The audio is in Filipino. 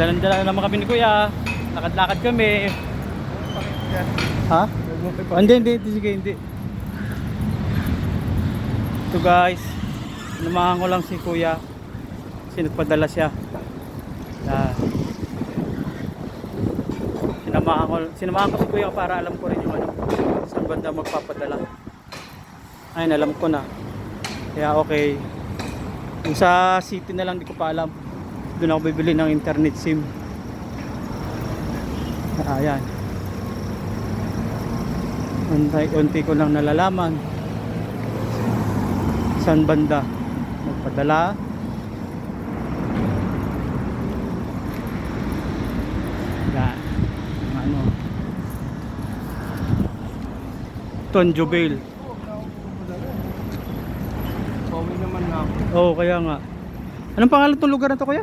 Dala naman kami ni Kuya. Lakad-lakad kami. Ha? Hindi, sige, hindi. Ito guys, namahan ko lang si Kuya. Kasi nagpadala siya. Sinamahan ko si Kuya para alam ko rin yung ano, saan banda magpapadala. Ayun, alam ko na. Kaya okay. Yung sa city na lang di ko pa alam. Doon ako bibili ng internet SIM. Ayan. Unti ko lang nalalaman saan banda magpadala. Yan. Ano? Tonjobel. Pauwi naman na ako. Oo, kaya nga. Anong pangalan tong lugar na to, Kuya?